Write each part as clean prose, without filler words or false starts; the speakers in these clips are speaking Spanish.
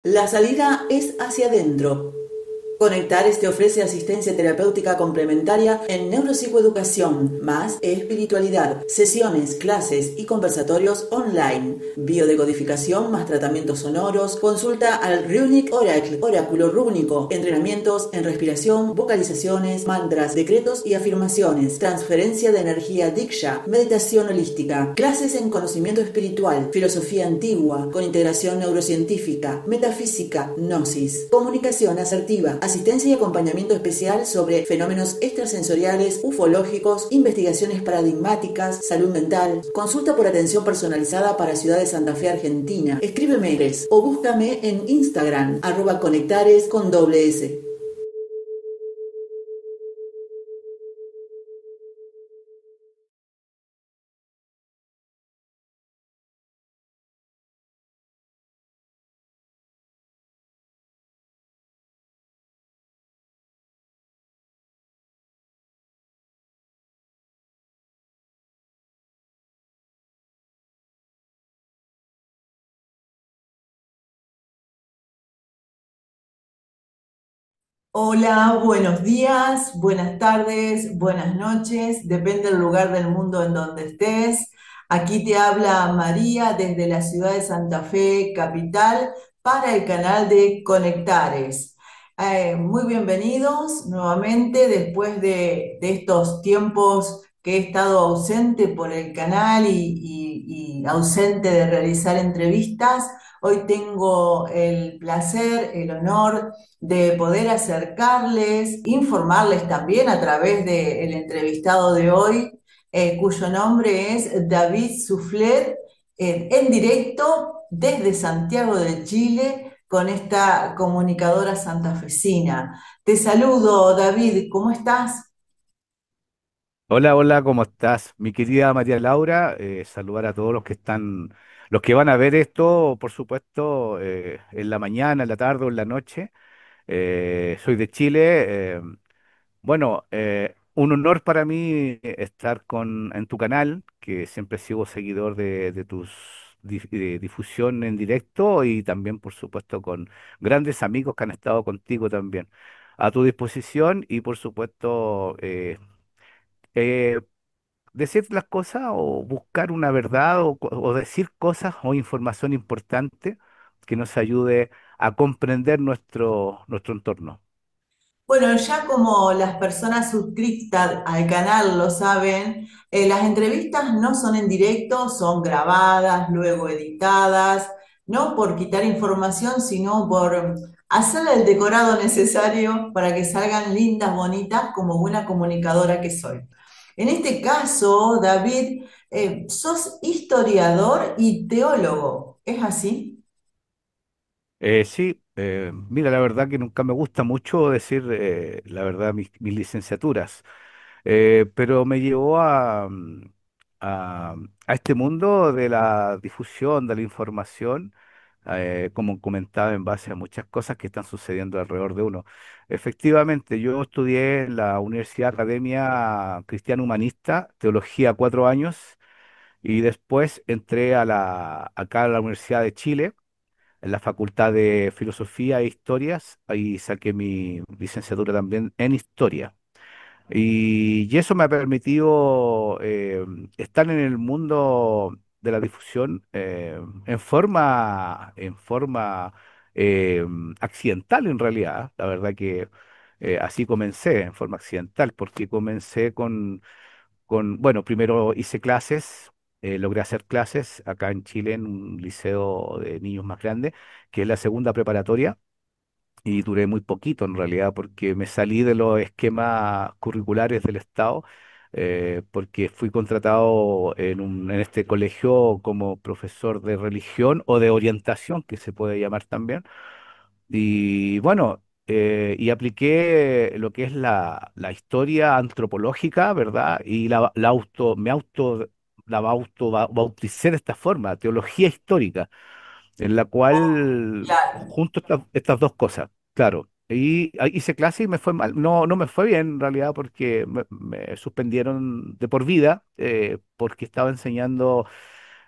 La salida es hacia adentro. Conectares te ofrece asistencia terapéutica complementaria en neuropsicoeducación, más espiritualidad, sesiones, clases y conversatorios online, biodecodificación más tratamientos sonoros, consulta al Runic Oracle, oráculo rúnico, entrenamientos en respiración, vocalizaciones, mantras, decretos y afirmaciones, transferencia de energía Diksha, meditación holística, clases en conocimiento espiritual, filosofía antigua, con integración neurocientífica, metafísica, gnosis, comunicación asertiva, asistencia y acompañamiento especial sobre fenómenos extrasensoriales, ufológicos, investigaciones paradigmáticas, salud mental, consulta por atención personalizada para Ciudad de Santa Fe, Argentina. Escríbeme o búscame en Instagram, @conectares con doble S. Hola, buenos días, buenas tardes, buenas noches, depende del lugar del mundo en donde estés. Aquí te habla María desde la ciudad de Santa Fe, capital, para el canal de Conectares. Muy bienvenidos nuevamente después de estos tiempos que he estado ausente por el canal y ausente de realizar entrevistas. Hoy tengo el placer, el honor de poder acercarles, informarles también a través del entrevistado de hoy, cuyo nombre es David Soufflet, en directo desde Santiago de Chile con esta comunicadora santafesina. Te saludo, David, ¿cómo estás? Hola, hola, ¿cómo estás? Mi querida María Laura, saludar a todos los que están, los que van a ver esto, por supuesto, en la mañana, en la tarde o en la noche. Soy de Chile. Bueno, un honor para mí estar en tu canal, que siempre sigo seguidor de tus de difusión en directo y también, por supuesto, con grandes amigos que han estado contigo también. A tu disposición y, por supuesto, eh, decir las cosas o buscar una verdad o decir cosas o información importante que nos ayude a comprender nuestro entorno. Bueno, ya como las personas suscritas al canal lo saben, las entrevistas no son en directo, son grabadas, luego editadas, no por quitar información, sino por hacerle el decorado necesario para que salgan lindas, bonitas, como buena comunicadora que soy. En este caso, David, sos historiador y teólogo, ¿es así? Sí, mira, la verdad que nunca me gusta mucho decir la verdad mis licenciaturas. Pero me llevó a este mundo de la difusión, de la información, como comentaba, en base a muchas cosas que están sucediendo alrededor de uno. Efectivamente, yo estudié en la Universidad Academia Cristiana Humanista, teología 4 años, y después entré acá a la Universidad de Chile, en la Facultad de Filosofía e Historias, ahí saqué mi licenciatura también en Historia. Y eso me ha permitido estar en el mundo de la difusión en forma eh, accidental en realidad. La verdad que así comencé, en forma accidental, porque comencé bueno, primero hice clases, logré hacer clases acá en Chile en un liceo de niños más grande, que es la segunda preparatoria y duré muy poquito en realidad porque me salí de los esquemas curriculares del Estado, porque fui contratado en este colegio como profesor de religión o de orientación, que se puede llamar también. Y bueno, y apliqué lo que es la historia antropológica, ¿verdad? Y la bauticé de esta forma, teología histórica en la cual Claro. junto estas dos cosas, claro. Y ahí hice clase y me fue mal. No, no me fue bien en realidad porque me suspendieron de por vida porque estaba enseñando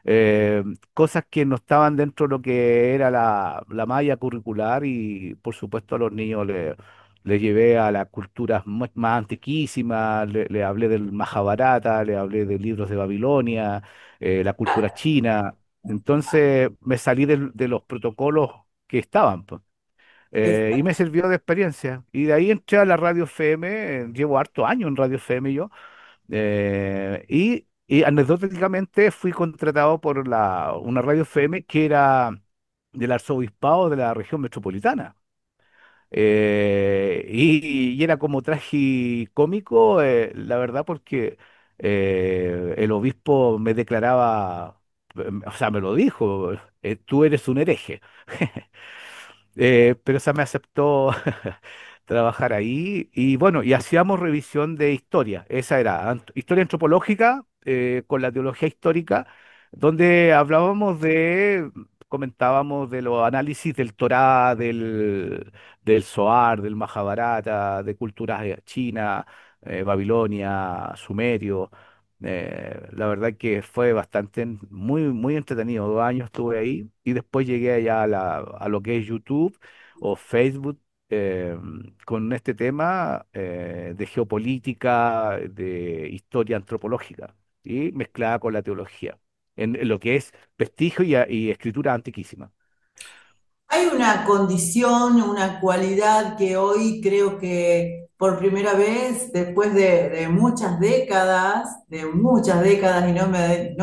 eh, cosas que no estaban dentro de lo que era la malla curricular y por supuesto a los niños le llevé a las culturas más antiquísimas, le hablé del Mahabharata, le hablé de libros de Babilonia, la cultura china. Entonces me salí de los protocolos que estaban, pues. Y me sirvió de experiencia. Y de ahí entré a la radio FM, llevo harto años en radio FM yo, y anecdóticamente fui contratado por una radio FM que era del arzobispado de la región metropolitana. Y era como tragicómico, la verdad, porque el obispo me declaraba, o sea, me lo dijo, tú eres un hereje. Pero esa me aceptó trabajar ahí y bueno, y hacíamos revisión de historia. Esa era historia antropológica con la teología histórica, donde comentábamos de los análisis del Torá, del Zohar, del Mahabharata, de culturas chinas, Babilonia, Sumerio. La verdad que fue muy entretenido. 2 años estuve ahí y después llegué allá a lo que es YouTube o Facebook eh, con este tema de geopolítica, de historia antropológica y mezclada con la teología, en lo que es vestigio y escritura antiquísima. Hay una condición, una cualidad que hoy creo que por primera vez, después de muchas décadas, y no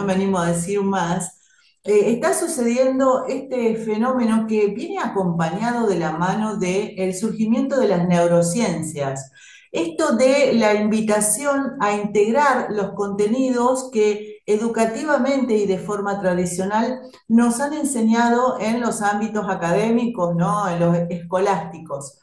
me animo a decir más, está sucediendo este fenómeno que viene acompañado de la mano del surgimiento de las neurociencias. Esto de la invitación a integrar los contenidos que educativamente y de forma tradicional nos han enseñado en los ámbitos académicos, ¿no? En los escolásticos.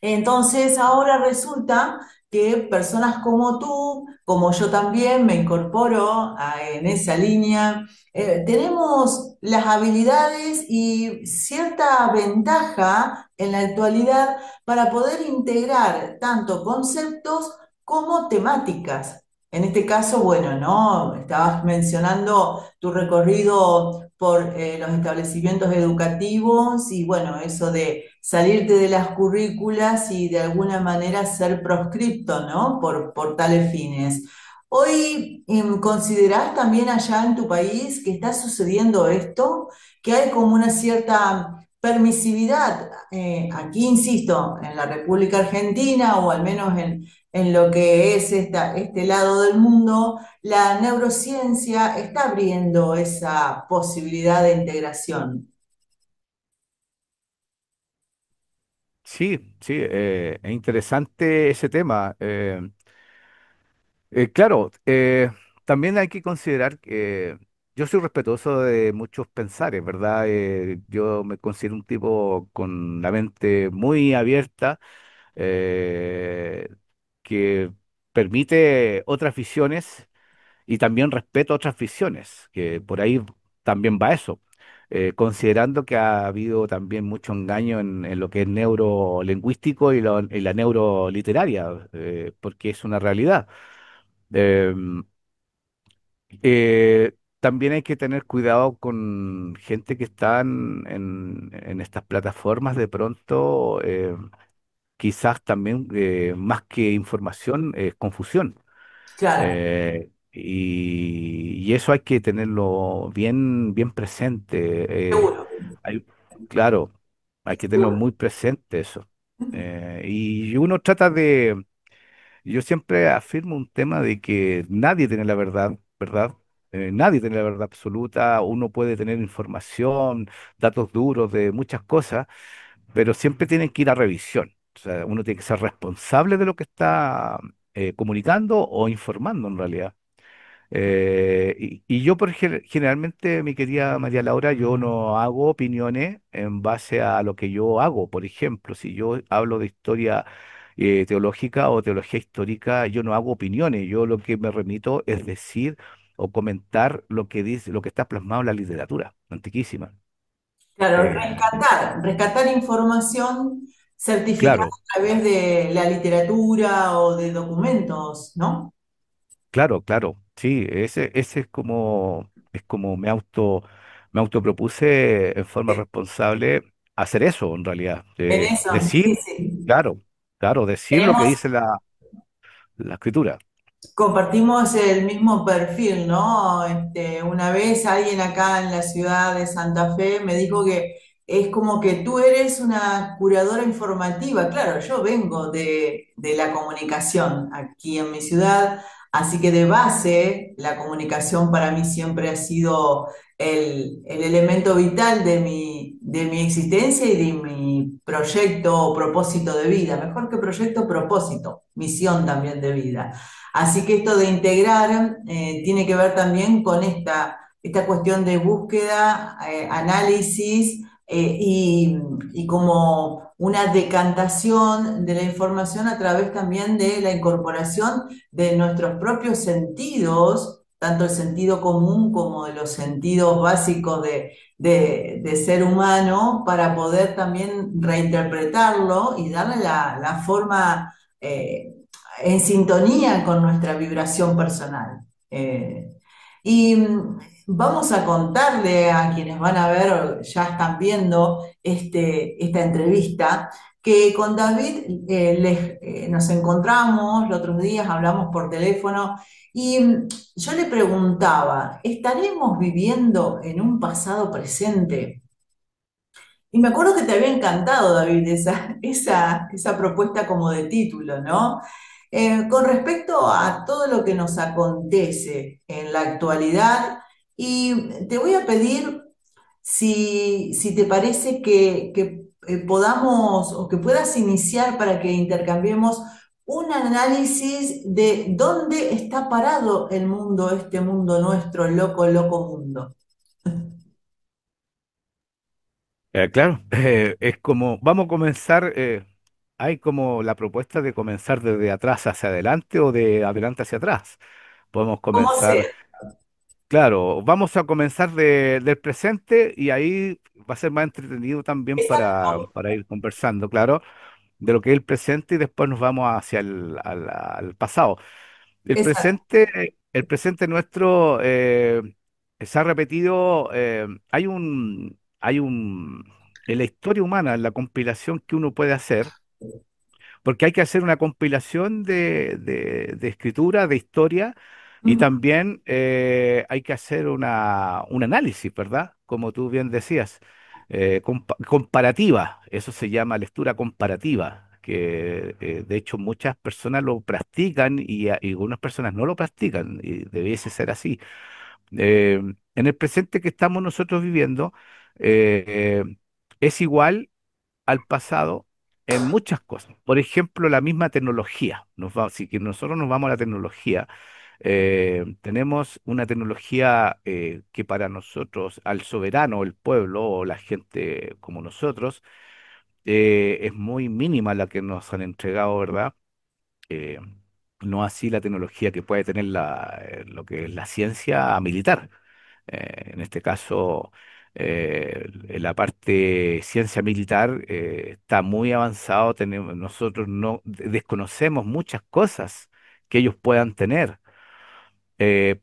Entonces, ahora resulta que personas como tú, como yo también me incorporo en esa línea, tenemos las habilidades y cierta ventaja en la actualidad para poder integrar tanto conceptos como temáticas. En este caso, bueno, ¿no? Estabas mencionando tu recorrido por los establecimientos educativos y bueno, eso de salirte de las currículas y de alguna manera ser proscripto, ¿no? Por tales fines. Hoy, ¿considerás también allá en tu país que está sucediendo esto? Que hay como una cierta permisividad, aquí insisto, en la República Argentina o al menos en lo que es este lado del mundo, la neurociencia está abriendo esa posibilidad de integración. Sí, sí, es interesante ese tema. Claro, también hay que considerar que yo soy respetuoso de muchos pensares, ¿verdad? Yo me considero un tipo con la mente muy abierta, eh, que permite otras visiones y también respeto otras visiones, que por ahí también va eso. Considerando que ha habido también mucho engaño en lo que es neurolingüístico y la neuroliteraria, porque es una realidad. Em, También hay que tener cuidado con gente que está en estas plataformas de pronto, quizás también más que información, confusión. Claro, Y eso hay que tenerlo bien presente. seguro, Claro, hay que tenerlo seguro. muy presente eso. Y uno yo siempre afirmo un tema de que nadie tiene la verdad, ¿verdad? Nadie tiene la verdad absoluta, uno puede tener información, datos duros de muchas cosas, pero siempre tienen que ir a revisión. O sea, uno tiene que ser responsable de lo que está comunicando o informando en realidad. Y yo, generalmente, mi querida María Laura, yo no hago opiniones en base a lo que yo hago. Por ejemplo, si yo hablo de historia teológica o teología histórica, yo no hago opiniones. Yo lo que me remito es decir o comentar lo que dice, lo que está plasmado en la literatura antiquísima. Claro, Eh, rescatar información certificada claro, a través de la literatura o de documentos, ¿no? claro, sí, ese es como. es como me autopropuse en forma responsable hacer eso, en realidad. En eso, sí, Decir, sí. claro, claro, decir lo que Tenemos dice la escritura. Compartimos el mismo perfil, ¿no? Una vez alguien acá en la ciudad de Santa Fe me dijo que es como que tú eres una curadora informativa. Claro, yo vengo de la comunicación aquí en mi ciudad, así que de base la comunicación para mí siempre ha sido el elemento vital de mi existencia y de mi proyecto o propósito de vida. Mejor que proyecto, propósito, misión también de vida. Así que esto de integrar tiene que ver también con esta cuestión de búsqueda, análisis y como una decantación de la información a través también de la incorporación de nuestros propios sentidos, tanto el sentido común como de los sentidos básicos de ser humano, para poder también reinterpretarlo y darle la forma en sintonía con nuestra vibración personal. Y vamos a contarle a quienes van a ver o ya están viendo esta entrevista, que con David nos encontramos los otros días, hablamos por teléfono y yo le preguntaba, ¿estaremos viviendo en un pasado presente? Y me acuerdo que te había encantado, David, esa propuesta como de título, ¿no? Con respecto a todo lo que nos acontece en la actualidad, y te voy a pedir si te parece que podamos o que puedas iniciar para que intercambiemos un análisis de dónde está parado el mundo, este mundo nuestro, loco, loco mundo. Claro, es como, vamos a comenzar, hay como la propuesta de comenzar desde atrás hacia adelante o de adelante hacia atrás. Podemos ¿Cómo comenzar, sea? claro, vamos a comenzar del presente y ahí va a ser más entretenido también Exacto, para ir conversando, claro, de lo que es el presente y después nos vamos hacia al pasado. exacto. El presente nuestro se ha repetido, en la historia humana, en la compilación que uno puede hacer, porque hay que hacer una compilación de escritura, de historia, y Ujú. también hay que hacer un análisis, ¿verdad? Como tú bien decías, comparativa, eso se llama lectura comparativa, que de hecho muchas personas lo practican y algunas personas no lo practican, y debiese ser así. En el presente que estamos nosotros viviendo, es igual al pasado en muchas cosas. Por ejemplo, la misma tecnología. Si que nosotros nos vamos a la tecnología, tenemos una tecnología que para nosotros, al soberano, el pueblo o la gente como nosotros, es muy mínima la que nos han entregado, ¿verdad? Eh, no así la tecnología que puede tener lo que es la ciencia militar. En este caso, en la parte ciencia militar está muy avanzado. Nosotros no desconocemos muchas cosas que ellos puedan tener,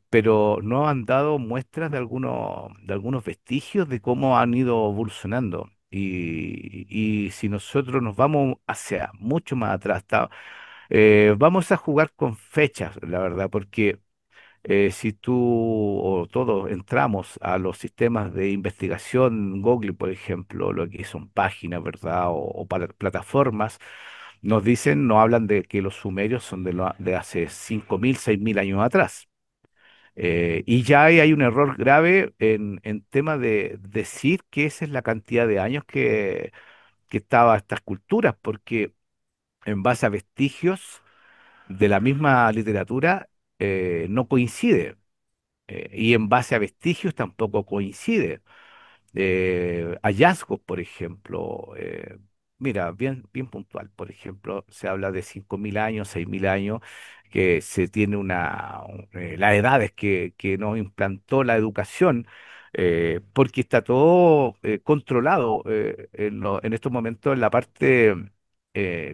pero no han dado muestras de algunos vestigios de cómo han ido evolucionando. Y si nosotros nos vamos hacia mucho más atrás, vamos a jugar con fechas, la verdad, porque si tú o todos entramos a los sistemas de investigación, Google, por ejemplo, lo que son páginas, ¿verdad? O plataformas, nos hablan de que los sumerios son de hace 5.000, 6.000 años atrás. Y ya hay un error grave en tema de decir que esa es la cantidad de años que estaba estas culturas, porque en base a vestigios de la misma literatura no coincide. Y en base a vestigios tampoco coincide. Hallazgos, por ejemplo, mira, bien puntual, por ejemplo, se habla de 5.000 años, 6.000 años, que se tiene las edades que nos implantó la educación, porque está todo controlado en estos momentos en la parte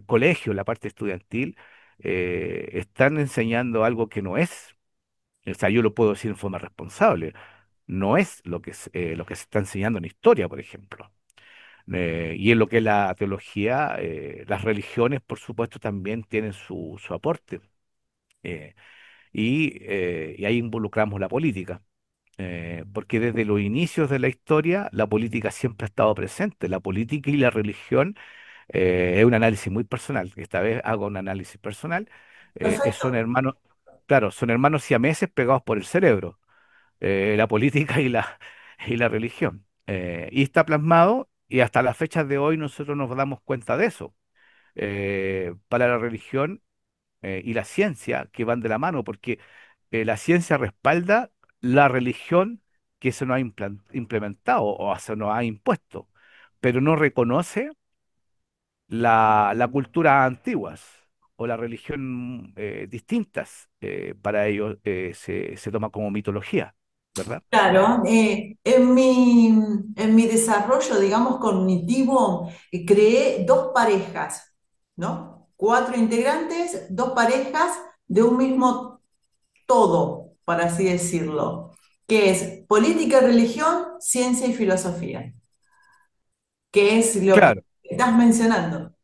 colegio, la parte estudiantil, están enseñando algo que no es. O sea, yo lo puedo decir en forma responsable. no es lo que se está enseñando en historia, por ejemplo. Y en lo que es la teología, las religiones, por supuesto, también tienen su aporte. eh, y ahí involucramos la política. Porque desde los inicios de la historia, la política siempre ha estado presente. La política y la religión es un análisis muy personal. Esta vez hago un análisis personal. Son Perfecto. hermanos, claro, son hermanos siameses pegados por el cerebro, la política y la religión. Y está plasmado, y hasta las fechas de hoy nosotros nos damos cuenta de eso. Para la religión y la ciencia que van de la mano, porque la ciencia respalda la religión que se nos ha implementado o se nos ha impuesto, pero no reconoce la cultura antiguas o la religión distintas. Para ellos se toma como mitología, ¿verdad? Claro, en mi desarrollo, digamos, cognitivo, creé dos parejas, ¿no? Cuatro integrantes, dos parejas de un mismo todo, por así decirlo, que es política y religión, ciencia y filosofía, que es lo que Claro, estás mencionando.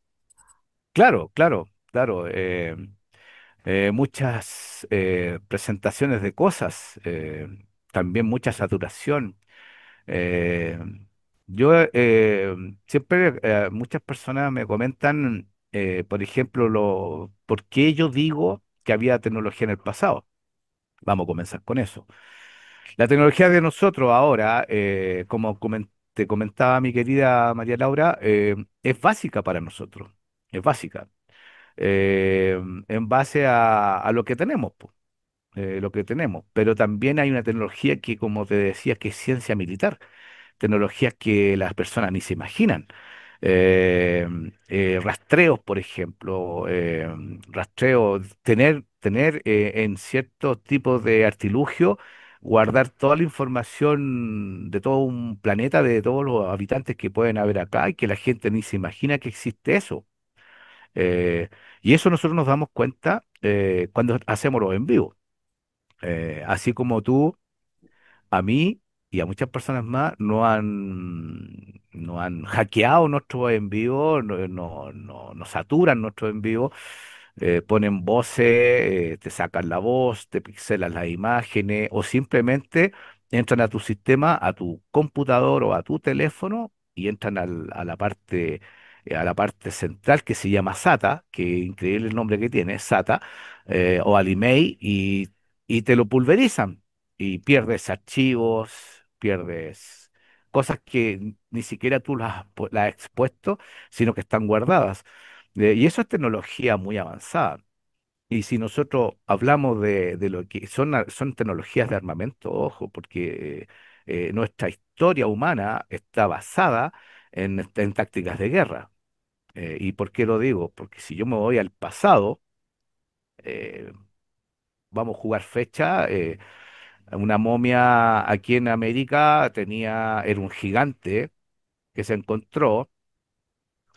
claro, claro, claro. Muchas presentaciones de cosas, también mucha saturación. Eh, yo siempre, muchas personas me comentan, por ejemplo, por qué yo digo que había tecnología en el pasado. Vamos a comenzar con eso. La tecnología de nosotros ahora, como te comentaba mi querida María Laura, es básica para nosotros. Es básica. eh, en base a lo que tenemos, po, lo que tenemos. Pero también hay una tecnología que, como te decía, que es ciencia militar, tecnologías que las personas ni se imaginan. Eh, Rastreos, por ejemplo, tener en ciertos tipos de artilugio, guardar toda la información de todo un planeta, de todos los habitantes que pueden haber acá y que la gente ni se imagina que existe eso. Eh, y eso nosotros nos damos cuenta cuando hacemos los en vivo. Así como tú, a mí y a muchas personas más no han hackeado nuestro en vivo, no saturan nuestro en vivo, ponen voces, te sacan la voz, te pixelan las imágenes o simplemente entran a tu sistema, a tu computador o a tu teléfono y entran a la parte central que se llama SATA, que increíble el nombre que tiene, SATA, o al email y te lo pulverizan y pierdes archivos, pierdes cosas que ni siquiera tú las has expuesto, sino que están guardadas. Y eso es tecnología muy avanzada. Y si nosotros hablamos de lo que son tecnologías de armamento, ojo, porque nuestra historia humana está basada en tácticas de guerra. ¿Y por qué lo digo? Porque si yo me voy al pasado, eh, vamos a jugar fecha. Una momia aquí en América era un gigante que se encontró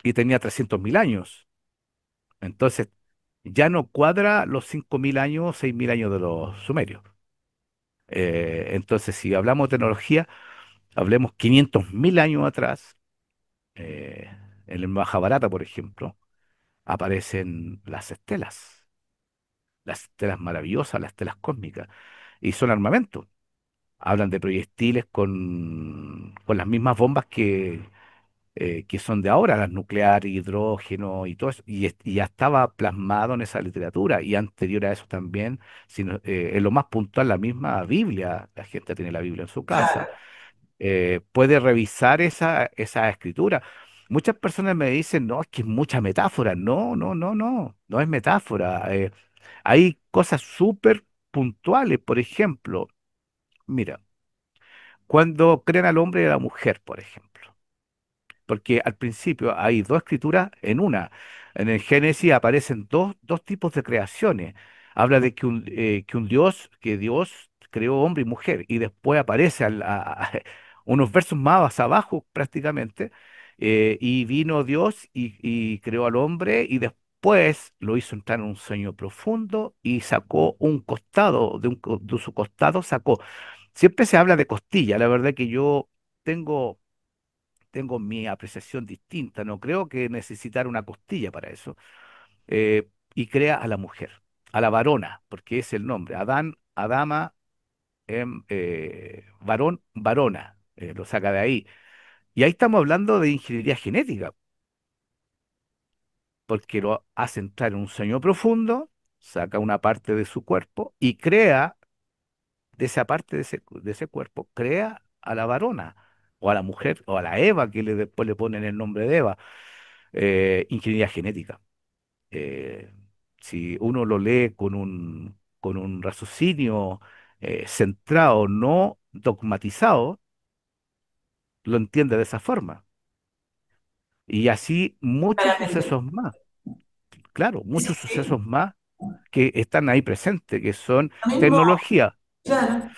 y tenía 300.000 años. Entonces, ya no cuadra los 5.000 años, 6.000 años de los sumerios. Entonces, si hablamos de tecnología, hablemos 500.000 años atrás, eh, en el Mahabharata, por ejemplo, aparecen las estelas maravillosas, las estelas cósmicas, y son armamentos. Hablan de proyectiles con las mismas bombas que son de ahora, las nucleares, hidrógeno y todo eso, y ya estaba plasmado en esa literatura, y anterior a eso también, sino, en lo más puntual, la misma Biblia, la gente tiene la Biblia en su casa, Claro. puede revisar esa escritura. Muchas personas me dicen, no, es que es mucha metáfora. No, no, no, no, no es metáfora. Hay cosas súper puntuales, por ejemplo, mira, cuando crean al hombre y a la mujer, por ejemplo. Porque al principio hay dos escrituras en una. En el Génesis aparecen dos tipos de creaciones. Habla de que Dios creó hombre y mujer, y después aparece unos versos más abajo prácticamente, y vino Dios y creó al hombre, y después lo hizo entrar en un sueño profundo y sacó un costado, de su costado sacó siempre se habla de costilla. La verdad que yo tengo, tengo mi apreciación distinta. No creo que necesitar una costilla para eso. Y crea a la mujer, a la varona, porque es el nombre. Adán, Adama, varón, varona. Lo saca de ahí. Y ahí estamos hablando de ingeniería genética, porque lo hace entrar en un sueño profundo, saca una parte de su cuerpo y crea de esa parte de ese cuerpo, crea a la varona, o a la mujer, o a la Eva, que después le ponen el nombre de Eva. Ingeniería genética. Eh, si uno lo lee con un raciocinio centrado, no dogmatizado, lo entiende de esa forma. Y así muchos Claramente. sucesos más, claro, Sí, sí, muchos sucesos sí. más que están ahí presentes, que son Lo mismo, tecnología. claro.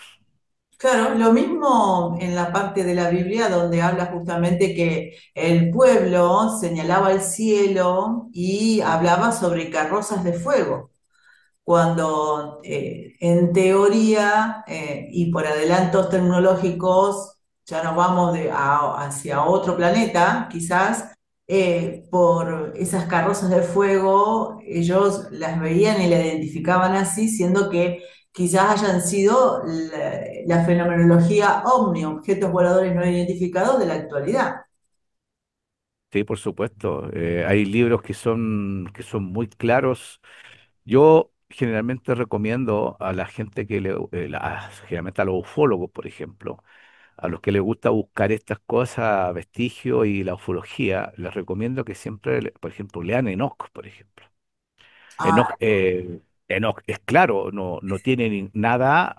Claro, lo mismo en la parte de la Biblia donde habla justamente que el pueblo señalaba el cielo y hablaba sobre carrozas de fuego cuando en teoría y por adelantos tecnológicos ya nos vamos hacia otro planeta, quizás por esas carrozas de fuego, ellos las veían y la identificaban así, siendo que quizás hayan sido la fenomenología ovni, objetos voladores no identificados de la actualidad. Sí, por supuesto. Hay libros que son muy claros. Yo generalmente recomiendo a la gente generalmente a los ufólogos, por ejemplo, a los que les gusta buscar estas cosas, vestigios y la ufología, les recomiendo que siempre, por ejemplo, lean Enoch, por ejemplo. Enoch, Ah, Enoch es claro, no tiene nada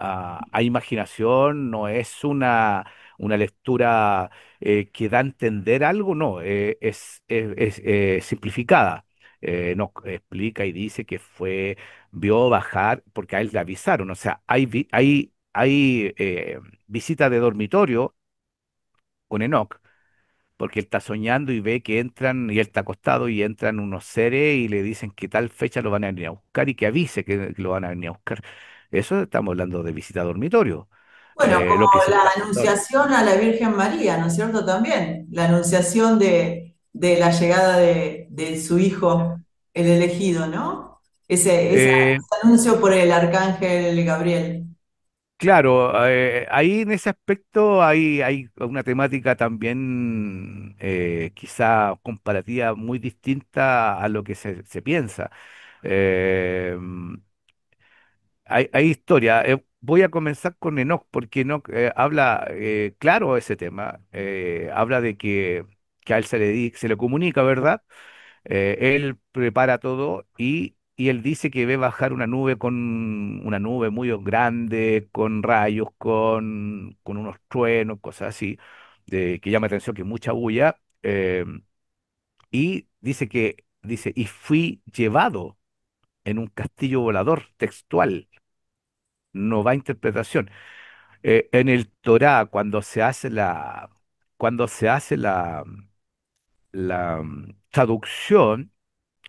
a imaginación, no es una lectura que da a entender algo, no, es simplificada. Enoch explica y dice que vio bajar, porque a él le avisaron, o sea, hay visita de dormitorio con Enoch porque él está soñando y ve que entran, y él está acostado y entran unos seres y le dicen que tal fecha lo van a venir a buscar y que avise que lo van a venir a buscar. Eso estamos hablando de visita a dormitorio. bueno, como Lo que se la está haciendo ahora. anunciación a la Virgen María, ¿no es cierto? También, la anunciación de la llegada de su hijo, el elegido, ¿no? Ese Eh, anuncio por el arcángel Gabriel. claro, ahí en ese aspecto hay una temática también quizá comparativa muy distinta a lo que se piensa. Eh, hay historia. Voy a comenzar con Enoch, porque Enoch habla claro de ese tema. Habla de que a él se le comunica, ¿verdad? Él prepara todo y él dice que ve bajar una nube con una nube muy grande, con rayos, con unos truenos, cosas así, que llama la atención, que mucha bulla. Y dice, y fui llevado en un castillo volador textual, no va a interpretación. En el Torá, cuando se hace la traducción,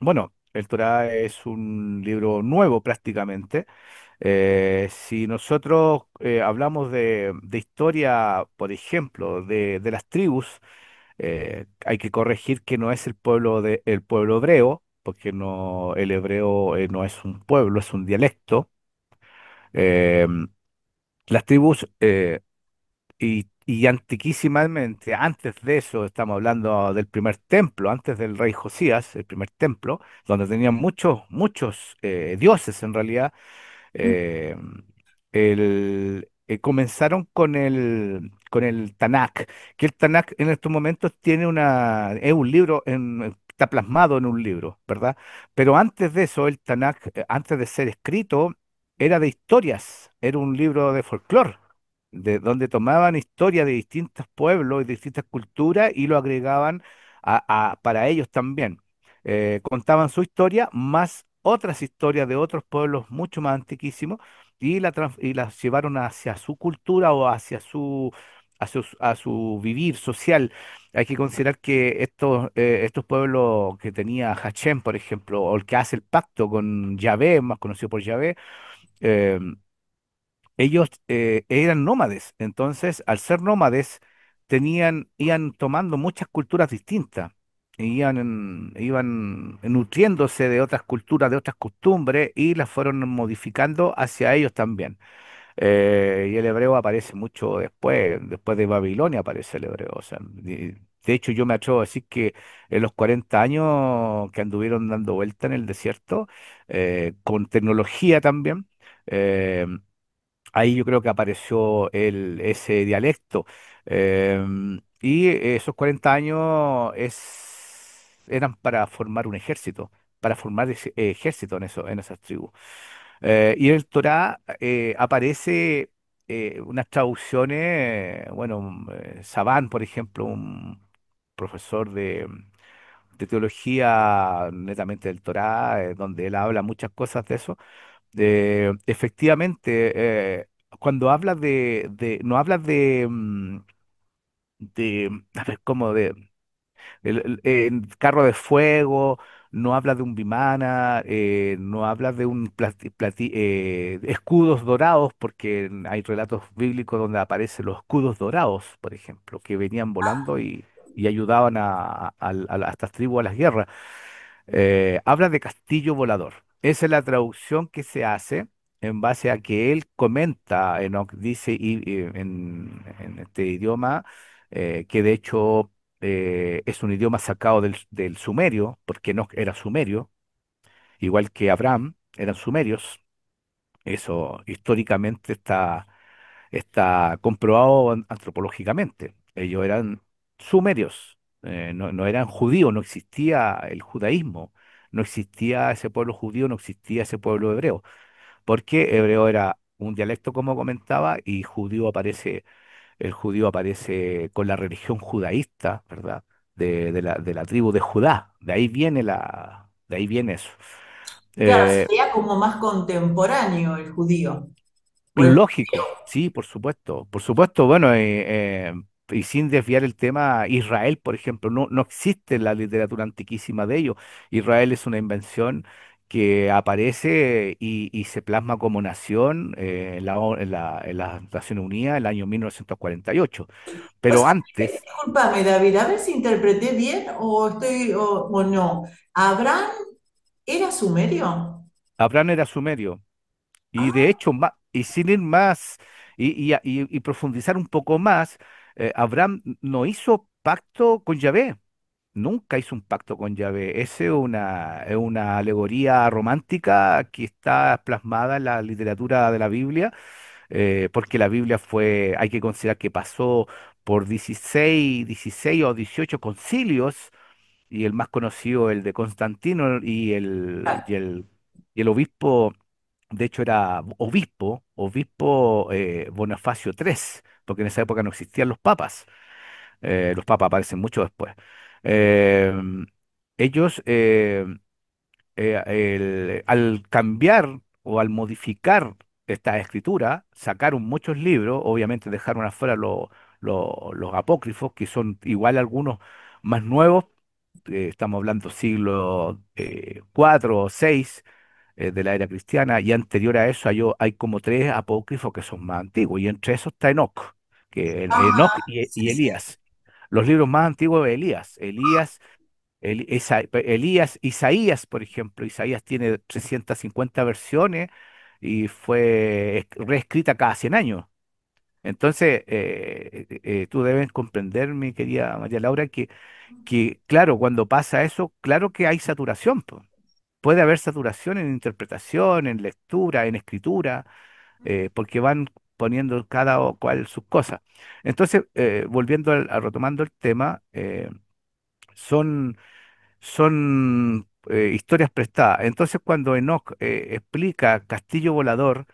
bueno, el Torá es un libro nuevo prácticamente. Si nosotros hablamos de historia, por ejemplo, de las tribus, hay que corregir que no es el pueblo hebreo, porque no, el hebreo no es un pueblo, es un dialecto. Eh, las tribus y antiquísimamente, antes de eso, estamos hablando del primer templo, antes del rey Josías, el primer templo, donde tenían muchos dioses en realidad. eh, Comenzaron con el Tanakh, que el Tanakh en estos momentos es un libro, está plasmado en un libro, ¿verdad? Pero antes de eso, el Tanakh, antes de ser escrito, era de historias, era un libro de folclore, de donde tomaban historia de distintos pueblos y distintas culturas y lo agregaban para ellos también. Contaban su historia más otras historias de otros pueblos mucho más antiquísimos y las llevaron hacia su cultura o a su vivir social. Hay que considerar que estos pueblos que tenía Hachem, por ejemplo, o el que hace el pacto con Yahvé, más conocido por Yahvé, eh, ellos eran nómades, entonces al ser nómades iban tomando muchas culturas distintas, iban nutriéndose de otras culturas, de otras costumbres y las fueron modificando hacia ellos también. Y el hebreo aparece mucho después de Babilonia aparece el hebreo. O sea, de hecho, yo me atrevo a decir que en los 40 años que anduvieron dando vuelta en el desierto, con tecnología también, eh, ahí yo creo que apareció ese dialecto. Y esos 40 años eran para formar un ejército, para formar ese ejército en esas tribus. Y en el Torá aparece unas traducciones, bueno, Sabán, por ejemplo, un profesor de teología netamente del Torá, donde él habla muchas cosas de eso. Efectivamente, cuando hablas no hablas a ver, como en carro de fuego, no habla de un vimana, no habla de escudos dorados, porque hay relatos bíblicos donde aparecen los escudos dorados, por ejemplo, que venían volando y ayudaban a estas tribus a las guerras. Habla de castillo volador. Esa es la traducción que se hace en base a que él comenta, Enoch dice en este idioma, que de hecho es un idioma sacado del sumerio, porque Enoch era sumerio, igual que Abraham, eran sumerios. Eso históricamente está comprobado antropológicamente. Ellos eran sumerios, no eran judíos, no existía el judaísmo, no existía ese pueblo judío, no existía ese pueblo hebreo, porque hebreo era un dialecto, como comentaba, y el judío aparece con la religión judaísta, ¿verdad? De la tribu de Judá. De ahí viene eso. Claro, Eh, sería como más contemporáneo el judío. O el Lógico, sí, por supuesto. Por supuesto, bueno, y sin desviar el tema, Israel, por ejemplo, no existe en la literatura antiquísima de ellos. Israel es una invención que aparece y se plasma como nación en las Naciones Unidas en el año 1948. O Pero sea, antes, discúlpame, David, a ver si interpreté bien o no. ¿Abraham era sumerio? Abraham era sumerio. Y de Ah, hecho, y sin ir más y profundizar un poco más, Abraham no hizo pacto con Yahvé, nunca hizo un pacto con Yahvé. Esa es una alegoría romántica que está plasmada en la literatura de la Biblia, porque la Biblia hay que considerar que pasó por 16 o 18 concilios y el más conocido, el de Constantino, y el obispo, de hecho era obispo Bonifacio III, porque en esa época no existían los papas aparecen mucho después. Eh, ellos, al cambiar o al modificar esta escritura, sacaron muchos libros, obviamente dejaron afuera los apócrifos, que son igual algunos más nuevos, estamos hablando siglo IV o VI de la era cristiana, y anterior a eso hay como tres apócrifos que son más antiguos, y entre esos está Enoc, Enoc y sí, sí. Elías. Los libros más antiguos de Elías, Isaías, por ejemplo, Isaías tiene 350 versiones y fue reescrita cada 100 años. Entonces, tú debes comprender, mi querida María Laura, que claro, cuando pasa eso, claro que hay saturación, po. Puede haber saturación en interpretación, en lectura, en escritura, porque van poniendo cual sus cosas. Entonces, volviendo retomando el tema, son historias prestadas. Entonces, cuando Enoch explica Castillo Volador,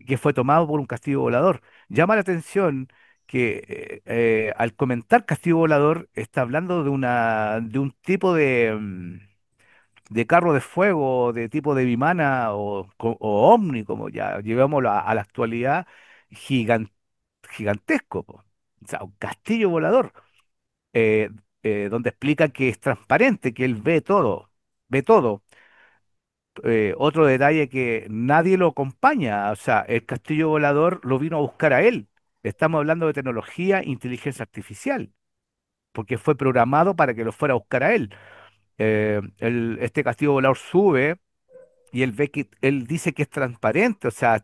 que fue tomado por un castillo volador, llama la atención que al comentar castillo volador está hablando de un tipo de carro de fuego, de tipo de Vimana o Omni, como ya llevémoslo a la actualidad, gigan- gigantesco, po. O sea, un castillo volador, eh, donde explica que es transparente, que él ve todo, ve todo. otro detalle que nadie lo acompaña, o sea, el castillo volador lo vino a buscar a él. Estamos hablando de tecnología, inteligencia artificial, porque fue programado para que lo fuera a buscar a él. Este castillo volador sube y él ve que él dice que es transparente, o sea,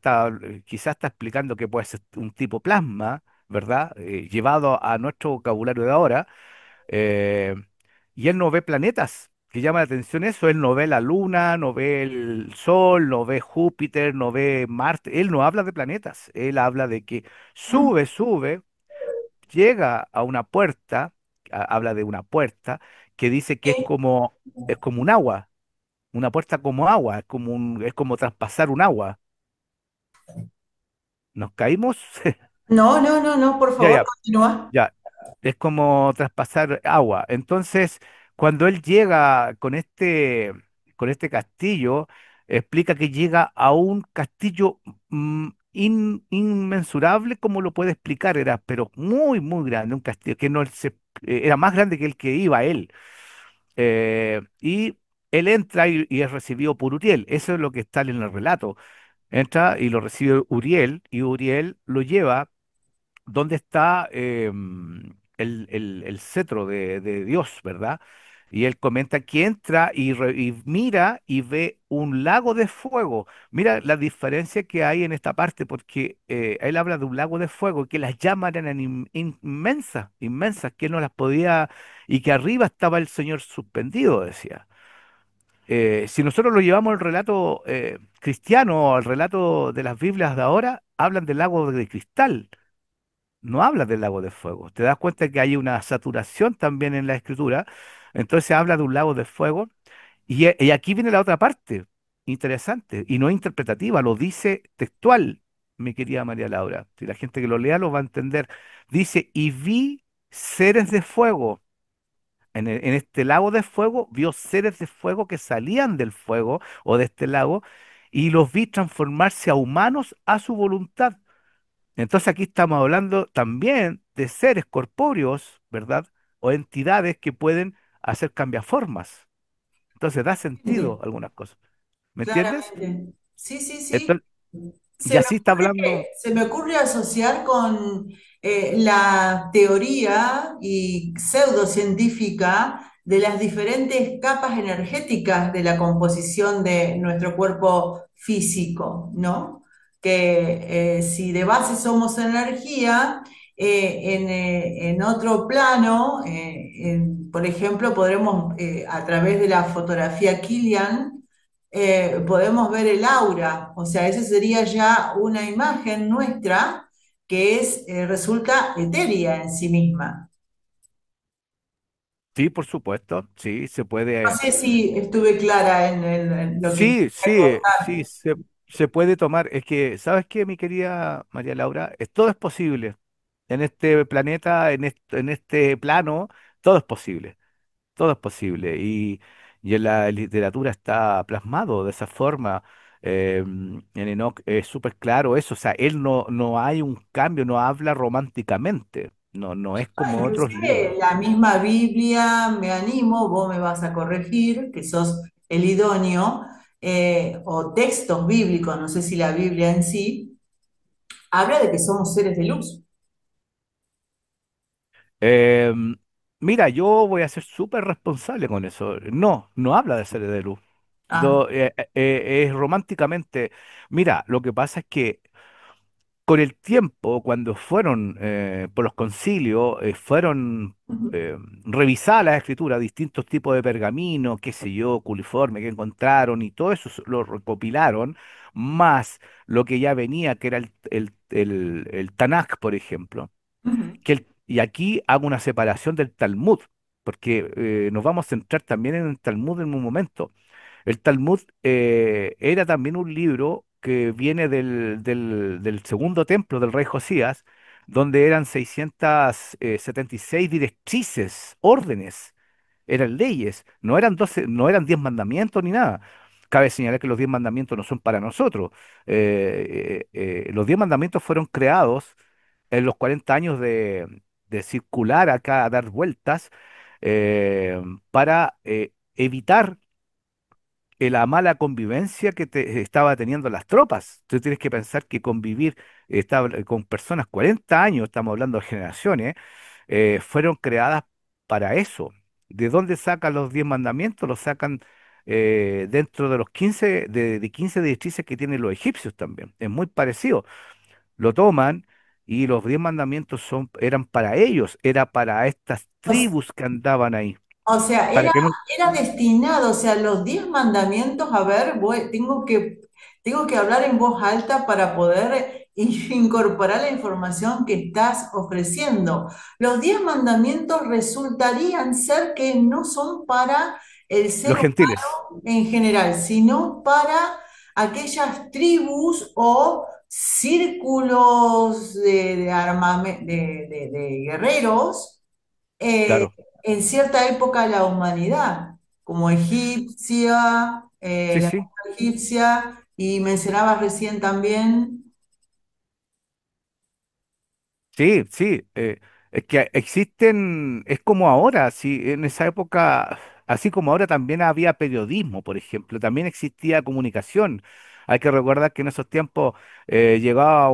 quizás está explicando que puede ser un tipo plasma, ¿verdad? Llevado a nuestro vocabulario de ahora, eh, y él no ve planetas. Que llama la atención eso, él no ve la Luna, no ve el Sol, no ve Júpiter, no ve Marte, él no habla de planetas, él habla de que sube, llega a una puerta, habla de una puerta que dice que es como un agua, una puerta como agua, es como traspasar un agua. ¿Nos caímos? No, no, no, no, por Ya, favor, ya. continúa. Ya, es como traspasar agua. Entonces, cuando él llega con este castillo, explica que llega a un castillo inmensurable, como lo puede explicar, era, pero muy, muy grande, un castillo que no era más grande que el que iba él. Y él entra y es recibido por Uriel. Eso es lo que está en el relato. Entra y lo recibe Uriel, y Uriel lo lleva dónde está el cetro de Dios, ¿verdad? Y él comenta que entra y mira y ve un lago de fuego. Mira la diferencia que hay en esta parte, porque él habla de un lago de fuego, que las llamas eran inmensas, inmensas, que él no las podía, y que arriba estaba el Señor suspendido, decía. Si nosotros lo llevamos al relato cristiano o al relato de las Biblias de ahora, hablan del lago de cristal, no habla del lago de fuego. Te das cuenta que hay una saturación también en la escritura. Entonces habla de un lago de fuego. Y aquí viene la otra parte, interesante, y no interpretativa, lo dice textual, mi querida María Laura. Si la gente que lo lea lo va a entender. Dice, y vi seres de fuego. En este lago de fuego vio seres de fuego que salían del fuego o de este lago y los vi transformarse a humanos a su voluntad. Entonces aquí estamos hablando también de seres corpóreos, ¿verdad? O entidades que pueden hacer cambiaformas. Entonces da sentido algunas cosas. ¿Me entiendes? Claramente. Sí, sí, sí. Entonces, y así está hablando. Se me ocurre asociar con la teoría y pseudocientífica de las diferentes capas energéticas de la composición de nuestro cuerpo físico, ¿no? Que si de base somos energía, en otro plano, por ejemplo, podremos, a través de la fotografía Killian, podemos ver el aura, o sea, esa sería ya una imagen nuestra que resulta etérea en sí misma. Sí, por supuesto, sí, se No puede. sé si estuve clara en lo que Sí, quería sí, sí, contar. se puede tomar. Es que, ¿sabes qué, mi querida María Laura? Todo es posible. En este planeta, en este plano, todo es posible. Todo es posible. Y en la literatura está plasmado de esa forma. En Enoch es súper claro eso. O sea, él no hay un cambio, no habla románticamente. No es como otros libros. Inclusive la misma Biblia, me animo, vos me vas a corregir, que sos el idóneo, o textos bíblicos, no sé si la Biblia en sí, habla de que somos seres de luz. Em, Mira, yo voy a ser súper responsable con eso. No habla de seres de luz. Ah, Es románticamente. Mira, lo que pasa es que con el tiempo, cuando fueron por los concilios, fueron ujú, revisadas las escrituras, distintos tipos de pergaminos, qué sé yo, culiforme que encontraron, y todo eso lo recopilaron, más lo que ya venía, que era el Tanakh, por ejemplo. ujú. Y aquí hago una separación del Talmud, porque nos vamos a centrar también en el Talmud en un momento. El Talmud era también un libro que viene del segundo templo del rey Josías, donde eran 676 directrices, órdenes, eran leyes, no eran 12, no eran 10 mandamientos ni nada. Cabe señalar que los 10 mandamientos no son para nosotros. Los 10 mandamientos fueron creados en los 40 años de circular acá, a dar vueltas, para evitar la mala convivencia que estaba teniendo las tropas. Tú tienes que pensar que convivir con personas 40 años, estamos hablando de generaciones, fueron creadas para eso. ¿De dónde sacan los 10 mandamientos? Los sacan dentro de los 15 de 15 directrices que tienen los egipcios también. Es muy parecido. Lo toman y los 10 mandamientos eran para ellos, era para estas tribus que andaban ahí. O sea, Para que no, era destinado, o sea, los 10 mandamientos, a ver, tengo que hablar en voz alta para poder incorporar la información que estás ofreciendo. Los 10 mandamientos resultarían ser que no son para el ser los gentiles, humano en general, sino para aquellas tribus o círculos de guerreros eh, claro. en cierta época de la humanidad, como egipcia, Sí, la sí. época egipcia, y mencionabas recién también, Sí, sí, es que existen, es como ahora, sí, en esa época, así como ahora también había periodismo, por ejemplo, también existía comunicación. Hay que recordar que en esos tiempos llegaba,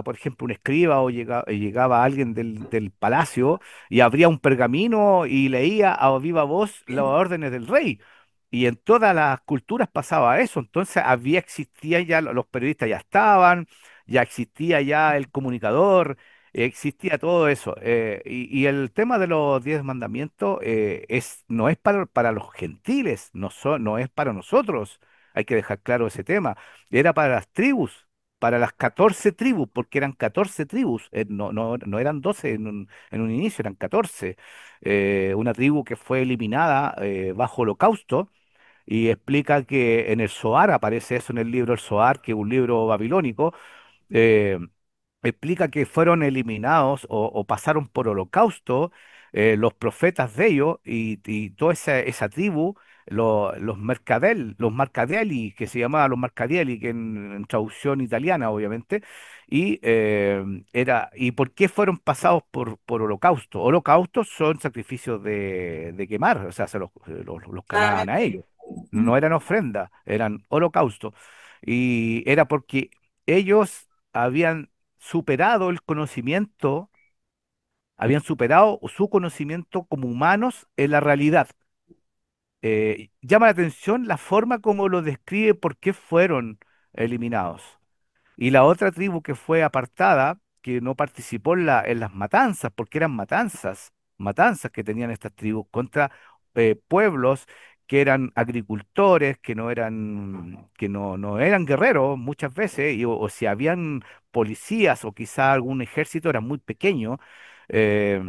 por ejemplo, un escriba o llegaba alguien del palacio y abría un pergamino y leía a viva voz las órdenes del rey. Y en todas las culturas pasaba eso. Entonces existía ya, los periodistas ya estaban, ya existía ya el comunicador, existía todo eso. Y el tema de los 10 mandamientos no es para los gentiles, no es para nosotros. Hay que dejar claro ese tema. Era para las tribus, para las 14 tribus, porque eran 14 tribus, no eran 12 en un inicio, eran 14. Una tribu que fue eliminada bajo holocausto y explica que en el Zohar, aparece eso en el libro El Zohar, que es un libro babilónico, eh, explica que fueron eliminados o pasaron por holocausto los profetas de ellos y toda esa tribu, los Marcadeli, que se llamaban los Marcadeli, que en traducción italiana, obviamente, ¿y por qué fueron pasados por holocausto? Holocaustos son sacrificios de quemar, o sea, los quemaban a claramente. ellos. No eran ofrendas, eran holocaustos. Y era porque ellos superado el conocimiento, habían superado su conocimiento como humanos en la realidad. Llama la atención la forma como lo describe por qué fueron eliminados. Y la otra tribu que fue apartada, que no participó en las matanzas, porque eran matanzas que tenían estas tribus contra pueblos que eran agricultores, que no eran guerreros muchas veces, o si habían policías o quizá algún ejército, era muy pequeño. eh,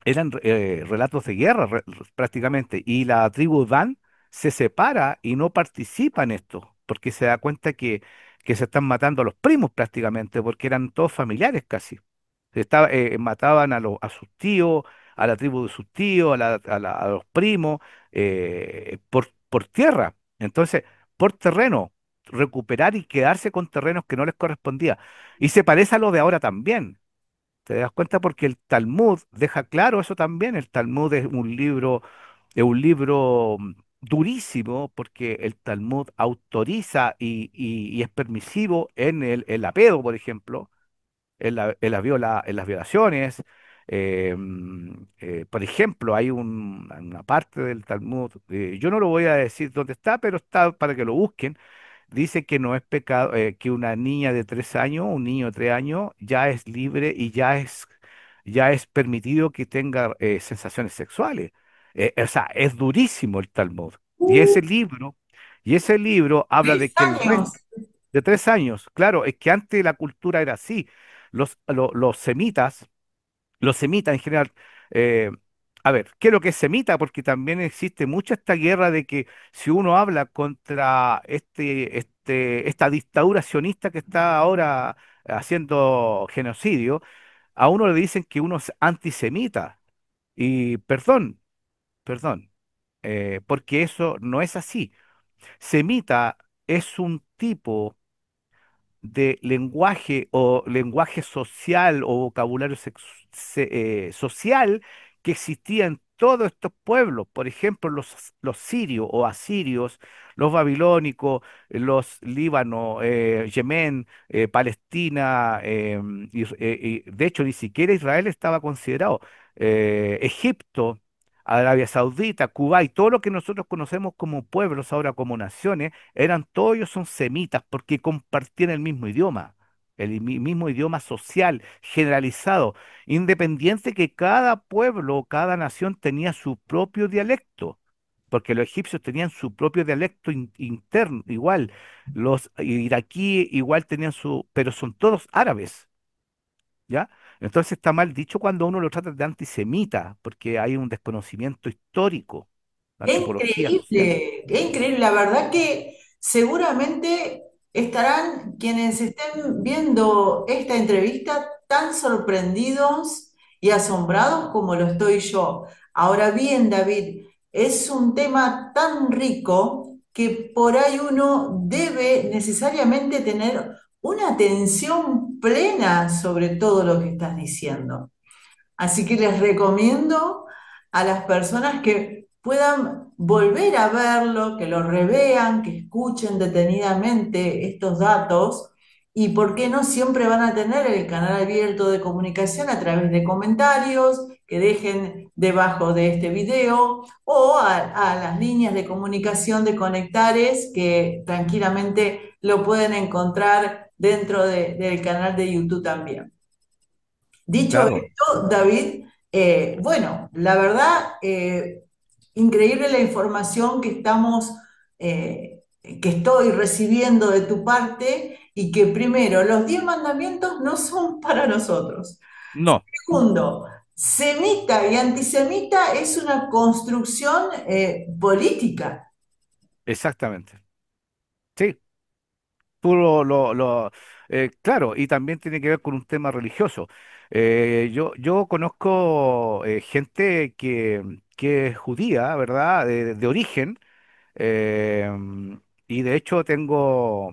Eran relatos de guerra prácticamente, y la tribu Dan se separa y no participa en esto, porque se da cuenta que se están matando a los primos prácticamente, porque eran todos familiares casi. Mataban a sus tíos, a la tribu de sus tíos, a los primos, por tierra. Entonces, por terreno, recuperar y quedarse con terrenos que no les correspondía. Y se parece a lo de ahora también. ¿Te das cuenta? Porque el Talmud deja claro eso también. El Talmud es un libro durísimo porque el Talmud autoriza y es permisivo en el apego, por ejemplo, en las violaciones. Por ejemplo, hay una parte del Talmud, yo no lo voy a decir dónde está, pero está para que lo busquen. Dice que no es pecado, que una niña de 3 años, un niño de 3 años, ya es libre y ya es permitido que tenga sensaciones sexuales. O sea, es durísimo el Talmud. Y Uh, ese libro, y ese libro habla de que el resto años. de 3 años, claro, es que antes la cultura era así. Los semitas en general. eh, a ver, ¿qué es lo que es semita? Porque también existe mucha esta guerra de que si uno habla contra esta dictadura sionista que está ahora haciendo genocidio, a uno le dicen que uno es antisemita. Y perdón, porque eso no es así. Semita es un tipo de lenguaje o lenguaje social o vocabulario social que existía todos estos pueblos, por ejemplo, los sirios o asirios, los babilónicos, los líbanos, Yemen, Palestina, de hecho ni siquiera Israel estaba considerado, Egipto, Arabia Saudita, Kuwait, todo lo que nosotros conocemos como pueblos ahora como naciones, eran todos ellos son semitas porque compartían el mismo idioma, mismo idioma social, generalizado, independiente que cada pueblo, cada nación tenía su propio dialecto, porque los egipcios tenían su propio dialecto interno, igual, los iraquíes igual tenían su, pero son todos árabes, ¿ya? Entonces está mal dicho cuando uno lo trata de antisemita, porque hay un desconocimiento histórico, antropología social. Qué increíble. La verdad que seguramente estarán quienes estén viendo esta entrevista tan sorprendidos y asombrados como lo estoy yo. Ahora bien, David, es un tema tan rico que por ahí uno debe necesariamente tener una atención plena sobre todo lo que estás diciendo. Así que les recomiendo a las personas que puedan volver a verlo, que lo revean, que escuchen detenidamente estos datos y por qué no siempre van a tener el canal abierto de comunicación a través de comentarios que dejen debajo de este video o a las líneas de comunicación de Conectares que tranquilamente lo pueden encontrar dentro del canal de YouTube también. Dicho Claro, esto, David, bueno, la verdad, increíble la información que que estoy recibiendo de tu parte y que primero, los 10 mandamientos no son para nosotros. no, Segundo, semita y antisemita es una construcción política. exactamente. Sí, claro, y también tiene que ver con un tema religioso. Yo conozco gente que es judía, ¿verdad? De origen, eh, y de hecho tengo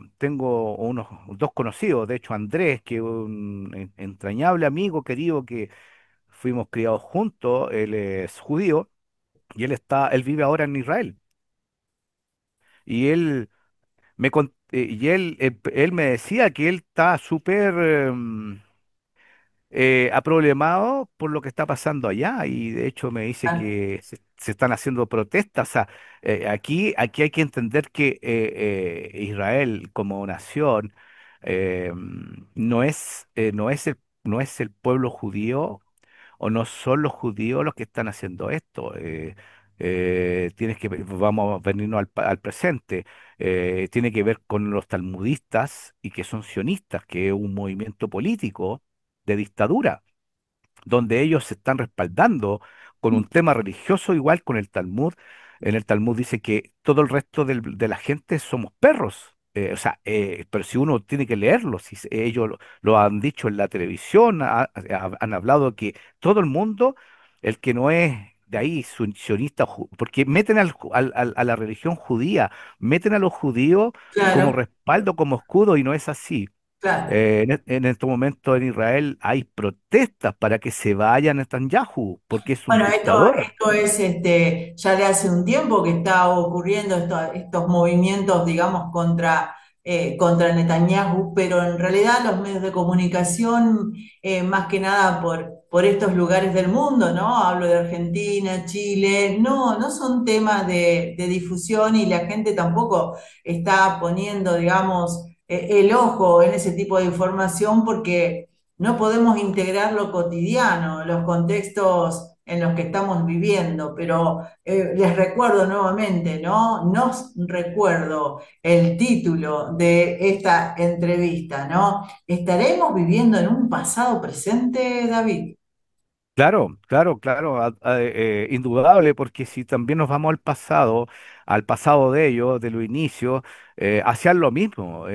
unos dos conocidos, de hecho Andrés, que es un entrañable amigo querido que fuimos criados juntos, él es judío y él vive ahora en Israel. Y él me decía que él está súper aproblemado por lo que está pasando allá y de hecho me dice que se están haciendo protestas. O sea, aquí hay que entender que Israel como nación no es el pueblo judío o no son los judíos los que están haciendo esto. Vamos a venirnos al presente. Tiene que ver con los talmudistas y que son sionistas, que es un movimiento político de dictadura donde ellos se están respaldando con un tema religioso igual con el Talmud. En el Talmud dice que todo el resto de la gente somos perros. Pero si uno tiene que leerlo, si ellos lo han dicho en la televisión, han hablado que todo el mundo, el que no es de ahí, sionista, porque meten a la religión judía, meten a los judíos como Claro, respaldo, como escudo, y no es así. claro. En este momento en Israel hay protestas para que se vaya Netanyahu, porque es un Bueno, dictador. esto es ya de hace un tiempo que está ocurriendo estos movimientos, digamos, contra Netanyahu, pero en realidad los medios de comunicación, más que nada por estos lugares del mundo, ¿no? Hablo de Argentina, Chile, no son temas de difusión y la gente tampoco está poniendo, digamos, el ojo en ese tipo de información porque no podemos integrar lo cotidiano, los contextos en los que estamos viviendo, pero les recuerdo nuevamente, ¿no? Nos recuerdo el título de esta entrevista, ¿no? ¿Estaremos viviendo en un pasado presente, David? Claro, claro, claro, indudable, porque si también nos vamos al pasado de ellos, de los inicios, hacían lo mismo.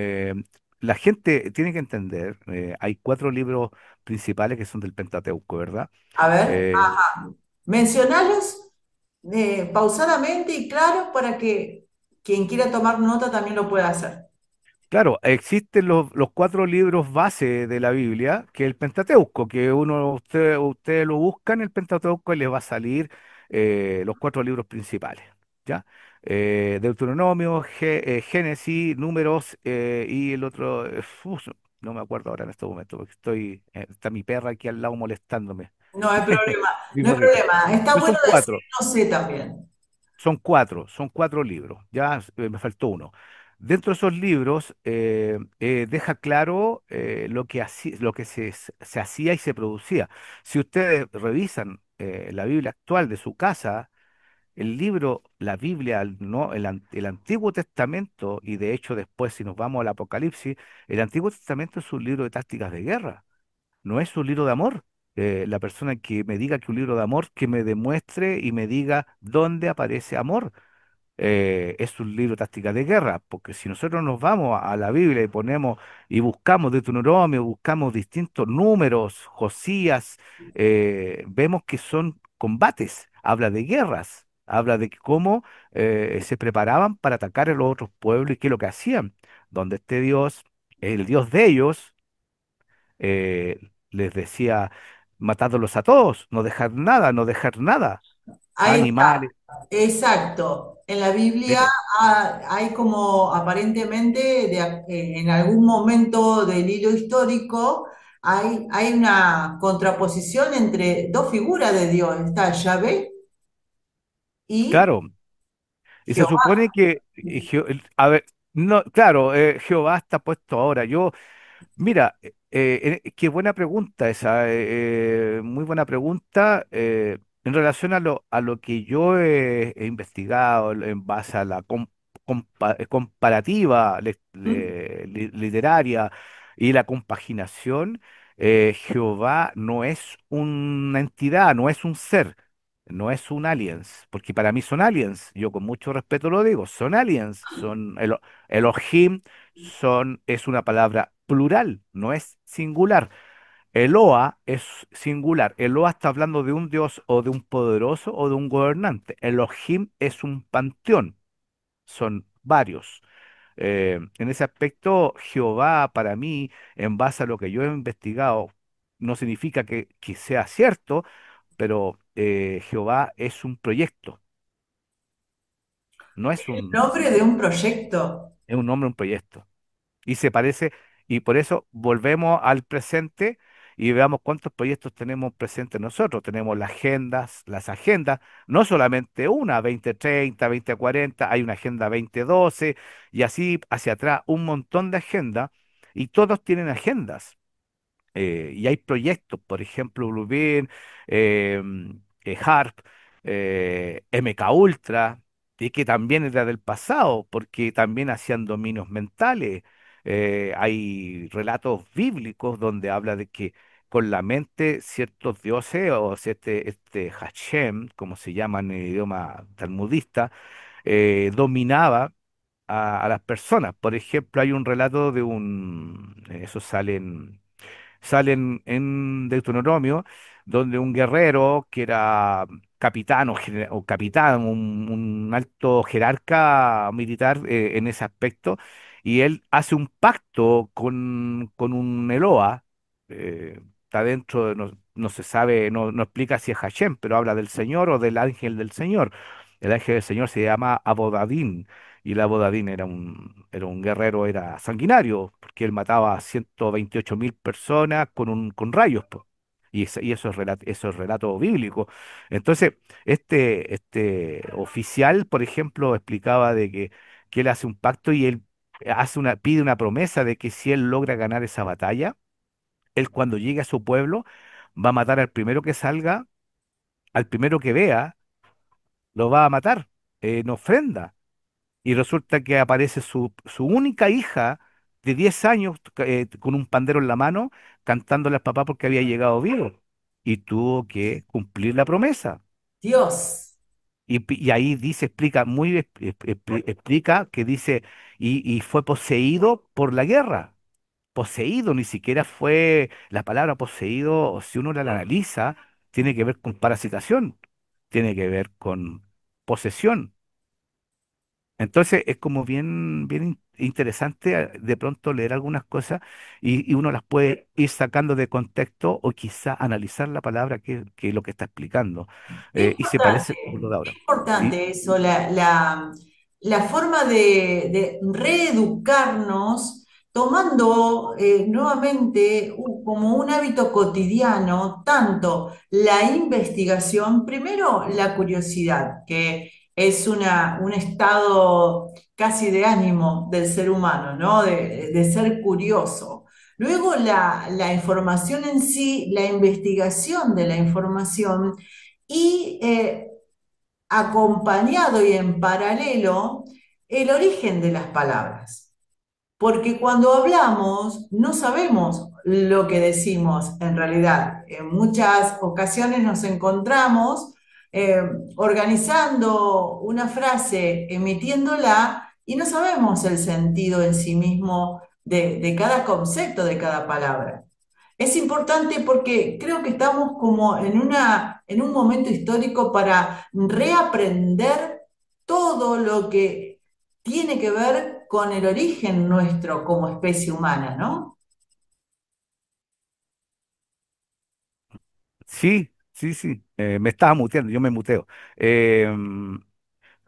La gente tiene que entender, hay cuatro libros principales que son del Pentateuco, ¿verdad? A ver, Eh, mencionalos pausadamente y claro para que quien quiera tomar nota también lo pueda hacer. Claro, existen los cuatro libros base de la Biblia, que es el Pentateuco, que ustedes lo buscan el Pentateuco y les va a salir los cuatro libros principales, ¿ya? Deuteronomio, Génesis, Números y el otro, no me acuerdo ahora en este momento, porque está mi perra aquí al lado molestándome. No hay problema, no hay Vivo aquí. problema. Está Pero bueno son decir cuatro. no sé también. Son cuatro libros, ya me faltó uno. Dentro de esos libros deja claro lo que se hacía y se producía. Si ustedes revisan la Biblia actual de su casa, el libro, la Biblia, no, el Antiguo Testamento, y de hecho después si nos vamos al Apocalipsis, el Antiguo Testamento es un libro de tácticas de guerra, no es un libro de amor. La persona que me diga que un libro de amor, que me demuestre y me diga dónde aparece amor. Es un libro de táctica de guerra, porque si nosotros nos vamos a la Biblia y ponemos y buscamos Deuteronomio, buscamos distintos números, Josías, vemos que son combates, habla de guerras, habla de cómo se preparaban para atacar a los otros pueblos y qué es lo que hacían. Donde esté Dios, el Dios de ellos, les decía, matándolos a todos, no dejar nada, no dejar nada, Ahí está, animales. exacto. En la Biblia eh, hay como aparentemente en algún momento del hilo histórico hay una contraposición entre dos figuras de Dios. Está Yahvé y claro. Y se Jehová. supone que, a ver, no, claro, Jehová está puesto ahora. Mira, qué buena pregunta esa, muy buena pregunta en relación a lo que yo he investigado en base a la comparativa literaria y la compaginación. Jehová no es una entidad, no es un ser. No es un aliens, porque para mí son aliens, yo con mucho respeto lo digo, son aliens, son Elohim, es una palabra plural, no es singular. Eloa es singular. Eloa está hablando de un dios o de un poderoso o de un gobernante. Elohim es un panteón, son varios. En ese aspecto, Jehová para mí, en base a lo que yo he investigado, no significa que sea cierto, pero Jehová es un proyecto, no es Nombre de un proyecto. es un nombre, un proyecto. Y se parece, y por eso volvemos al presente y veamos cuántos proyectos tenemos presentes nosotros. Tenemos las agendas, no solamente una, 2030, 2040, hay una agenda 2012 y así hacia atrás un montón de agendas y todos tienen agendas. Y hay proyectos, por ejemplo, Bluebeam, HARP, MK Ultra, y que también era del pasado, porque también hacían dominios mentales. Hay relatos bíblicos donde habla de que con la mente ciertos dioses, o este Hashem, como se llama en el idioma talmudista, dominaba a las personas. Por ejemplo, hay un relato eso salen en Deuteronomio, donde un guerrero que era capitán o capitán, un alto jerarca militar en ese aspecto, y él hace un pacto con un Eloa, está dentro, no se sabe, no explica si es Hashem, pero habla del Señor o del ángel del Señor. El ángel del Señor se llama Abodadín y el Abodadín era un guerrero, era sanguinario, porque él mataba a 128.000 personas con rayos, po. Y eso es relato bíblico. Entonces, este oficial, por ejemplo, explicaba de que él hace un pacto y él pide una promesa de que si él logra ganar esa batalla, él cuando llegue a su pueblo va a matar al primero que salga, al primero que vea, lo va a matar en ofrenda. Y resulta que aparece su única hija de 10 años con un pandero en la mano, cantándole al papá porque había llegado vivo. Y tuvo que cumplir la promesa. Dios. Y ahí dice, explica, explica que dice, y fue poseído por la guerra. Poseído, ni siquiera fue la palabra poseído, o si uno la analiza, tiene que ver con parasitación, tiene que ver con posesión. Entonces es como bien, bien, interesante de pronto leer algunas cosas y uno las puede ir sacando de contexto o quizá analizar la palabra que es lo que está explicando. Qué Y se parece importante, con lo de qué ahora. ¿Sí? importante eso, la forma de reeducarnos tomando nuevamente como un hábito cotidiano, tanto la investigación, primero la curiosidad, que es un estado casi de ánimo del ser humano, ¿no? De ser curioso. Luego la información en sí, la investigación de la información y acompañado y en paralelo el origen de las palabras. Porque cuando hablamos no sabemos lo que decimos en realidad. En muchas ocasiones nos encontramos eh, organizando una frase, emitiéndola y no sabemos el sentido en sí mismo de cada concepto, de cada palabra. Es importante porque creo que estamos como en un momento histórico para reaprender todo lo que tiene que ver con el origen nuestro como especie humana, ¿no? Sí, sí, sí. Me estaba muteando, yo me muteo. Em,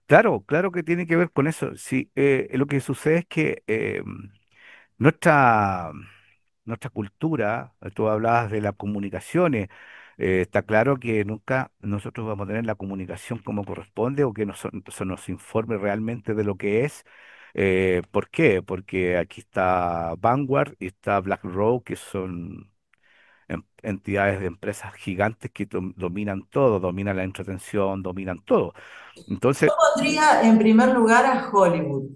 claro, claro que tiene que ver con eso. Sí, lo que sucede es que nuestra, nuestra cultura, tú hablabas de las comunicaciones, está claro que nunca nosotros vamos a tener la comunicación como corresponde o que se nos informe realmente de lo que es. ¿Por qué? Porque aquí está Vanguard y está BlackRock, que son entidades de empresas gigantes que dominan todo, dominan la entretención, dominan todo. Entonces, Pondría en primer lugar a Hollywood.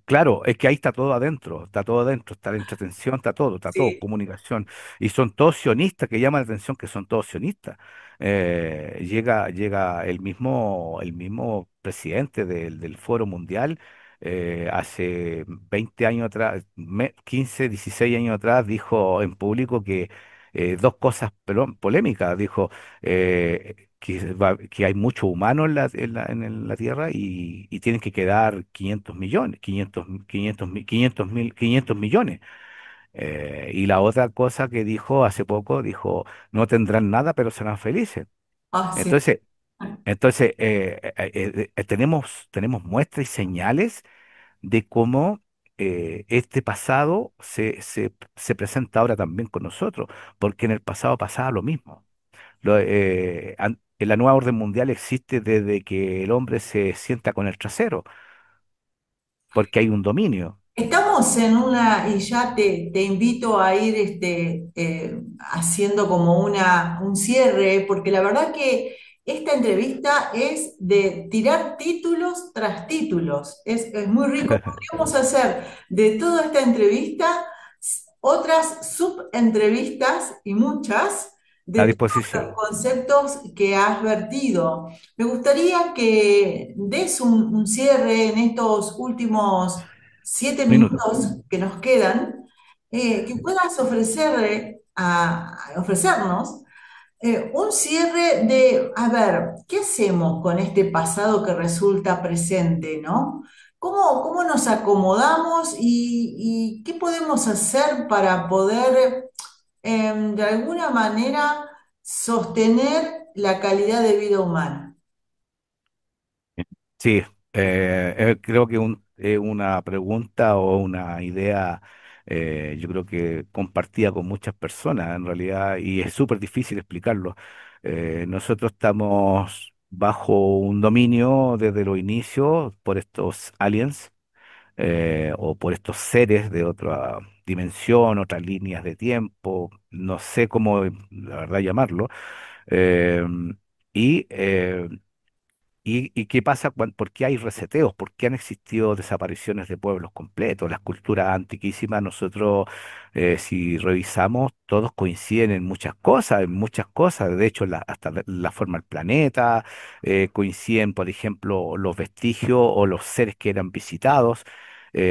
claro, es que ahí está todo adentro, está la entretención, está todo, Sí. comunicación. Y son todos sionistas, que llama la atención que son todos sionistas. Llega el mismo presidente del Foro Mundial, hace 20 años atrás, 15, 16 años atrás, dijo en público que dos cosas polémicas. Dijo que hay mucho humano en la Tierra y tienen que quedar 500 millones, 500 millones. Y la otra cosa que dijo hace poco, dijo, no tendrán nada, pero serán felices. Ah, sí. Entonces, tenemos muestras y señales de cómo este pasado se presenta ahora también con nosotros, porque en el pasado pasaba lo mismo. En la nueva orden mundial existe desde que el hombre se sienta con el trasero, porque hay un dominio. Estamos en y ya te invito a ir haciendo como un cierre, porque la verdad que esta entrevista es de tirar títulos tras títulos. Es muy rico. Podríamos hacer de toda esta entrevista otras subentrevistas y muchas A de todos disposición. los conceptos que has vertido. Me gustaría que des un cierre en estos últimos 7 minutos Minuto. que nos quedan, que puedas ofrecernos un cierre de, a ver, ¿qué hacemos con este pasado que resulta presente, ¿no? ¿Cómo nos acomodamos y qué podemos hacer para poder, de alguna manera, sostener la calidad de vida humana? Sí, creo que una pregunta o una idea, yo creo que compartida con muchas personas en realidad, y es súper difícil explicarlo. Nosotros estamos bajo un dominio desde los inicios por estos aliens, o por estos seres de otra dimensión, otras líneas de tiempo, no sé cómo, la verdad, llamarlo. eh, y eh, ¿Y qué pasa? ¿Por qué hay reseteos? ¿Por qué han existido desapariciones de pueblos completos? Las culturas antiquísimas, nosotros, si revisamos, todos coinciden en muchas cosas, en muchas cosas. De hecho, hasta la forma del planeta, coinciden, por ejemplo, los vestigios o los seres que eran visitados,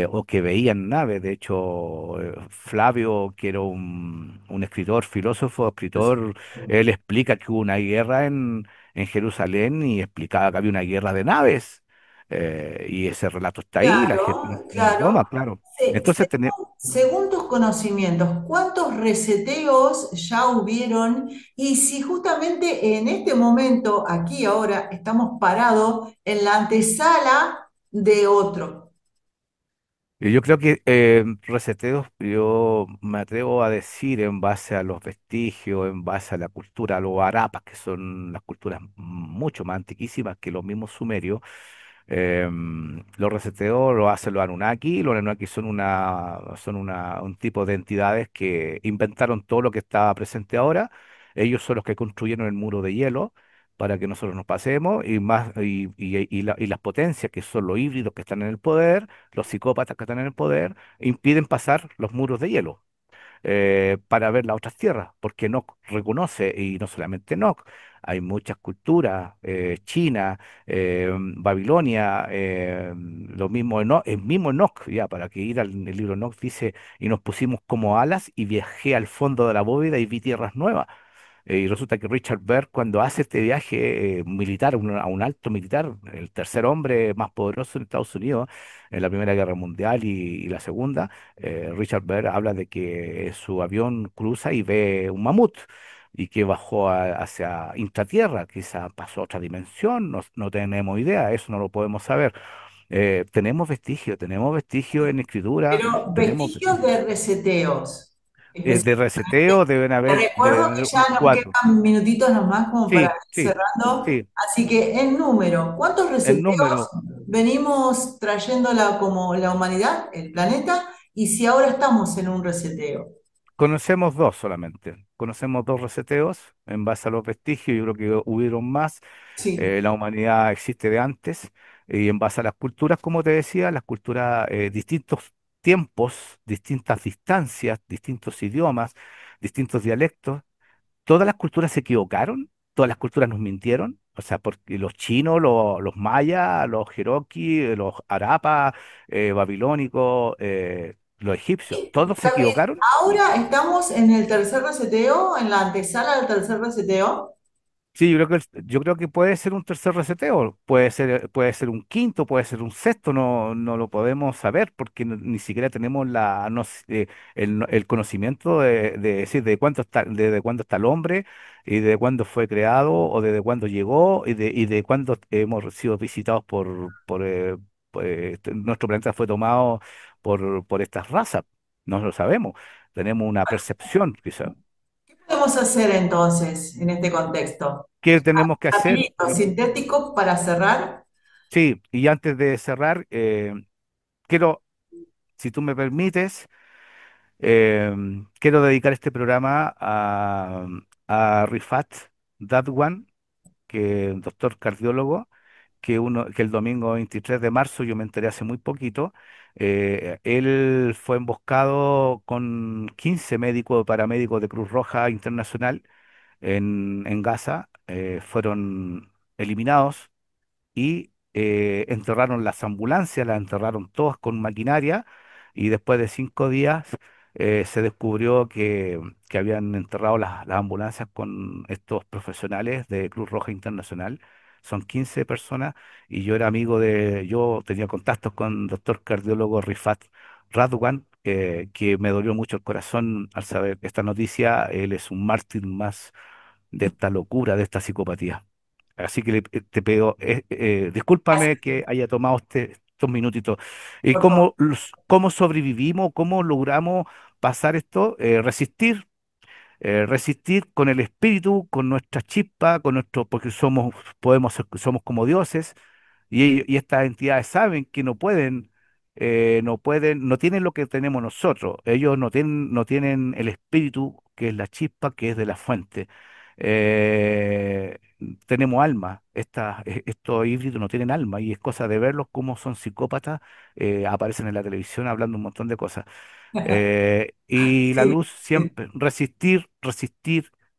o que veían naves. De hecho, Flavio, que era un escritor, filósofo, escritor, él explica que hubo una guerra en Jerusalén y explicaba que había una guerra de naves. Y ese relato está ahí, la gente Claro, lo claro. toma, claro. Entonces, Según tus conocimientos, ¿cuántos reseteos ya hubieron? Y si justamente en este momento, aquí ahora, estamos parados en la antesala de otro. yo creo que reseteos, yo me atrevo a decir en base a los vestigios, en base a la cultura, a los harapas, que son las culturas mucho más antiquísimas que los mismos sumerios. Los reseteos lo hacen los Anunnaki. Los Anunnaki un tipo de entidades que inventaron todo lo que está presente ahora. Ellos son los que construyeron el muro de hielo para que nosotros nos pasemos y más y las potencias que son los híbridos que están en el poder, los psicópatas que están en el poder, impiden pasar los muros de hielo para ver las otras tierras, porque Enoch reconoce, y no solamente Enoch, hay muchas culturas, China, Babilonia, lo mismo Enoch, el mismo Enoch, ya, para que ir al el libro Enoch dice, y nos pusimos como alas y viajé al fondo de la bóveda y vi tierras nuevas. Y resulta que Richard Byrd, cuando hace este viaje militar, a un alto militar, el tercer hombre más poderoso en Estados Unidos, en la Primera Guerra Mundial y la Segunda, Richard Byrd habla de que su avión cruza y ve un mamut y que bajó hacia intratierra, quizá pasó a otra dimensión, no tenemos idea, eso no lo podemos saber. Tenemos vestigios en escritura, Pero tenemos vestigios vestigios. de reseteos. De reseteo Te deben recuerdo que haber ya unos nos cuatro. quedan minutitos nomás como para Sí, ir sí, cerrando. sí. Así que en número, ¿cuántos El reseteos número, venimos trayéndola como la humanidad, el planeta? Y si ahora estamos en un reseteo. conocemos dos solamente. Conocemos dos reseteos en base a los vestigios. Yo creo que hubieron más. Sí. La humanidad existe de antes. Y en base a las culturas, como te decía, las culturas, distintos tiempos, distintas distancias, distintos idiomas, distintos dialectos. Todas las culturas se equivocaron, todas las culturas nos mintieron. O sea, porque los chinos, los mayas, los cherokee, los arapas, babilónicos, los egipcios, todos se Está bien. equivocaron. Ahora estamos en el tercer reseteo, en la antesala del tercer reseteo. Sí, yo creo que puede ser un tercer reseteo, puede ser un quinto, puede ser un sexto, no lo podemos saber porque ni siquiera tenemos el conocimiento de decir desde cuándo está el hombre y de cuándo fue creado o desde cuándo llegó y de cuándo hemos sido visitados nuestro planeta fue tomado por estas razas. No lo sabemos, tenemos una percepción quizá. ¿Qué podemos hacer entonces en este contexto? ¿Qué tenemos que hacer? Rapidito, sintético para cerrar. Sí, y antes de cerrar, quiero, si tú me permites, quiero dedicar este programa a Rifat Dadwan, que es un doctor cardiólogo, que el domingo 23 de marzo, yo me enteré hace muy poquito, él fue emboscado con 15 médicos, paramédicos de Cruz Roja Internacional en Gaza, fueron eliminados y enterraron las ambulancias, las enterraron todas con maquinaria y después de 5 días se descubrió que habían enterrado las ambulancias con estos profesionales de Cruz Roja Internacional. Son 15 personas y yo tenía contactos con el doctor cardiólogo Rifat Radwan, que me dolió mucho el corazón al saber esta noticia. Él es un mártir más de esta locura, de esta psicopatía. Así que te pido, discúlpame que haya tomado estos minutitos. ¿Y Por favor. cómo sobrevivimos? ¿Cómo logramos pasar esto? Resistir con el espíritu, con nuestra chispa, porque somos como dioses, y estas entidades saben que no tienen lo que tenemos nosotros. Ellos no tienen el espíritu, que es la chispa, que es de la fuente. Eh, Tenemos alma. Estos híbridos no tienen alma, y es cosa de verlos como son psicópatas, aparecen en la televisión hablando un montón de cosas. Y la Sí, luz sí. siempre, resistir,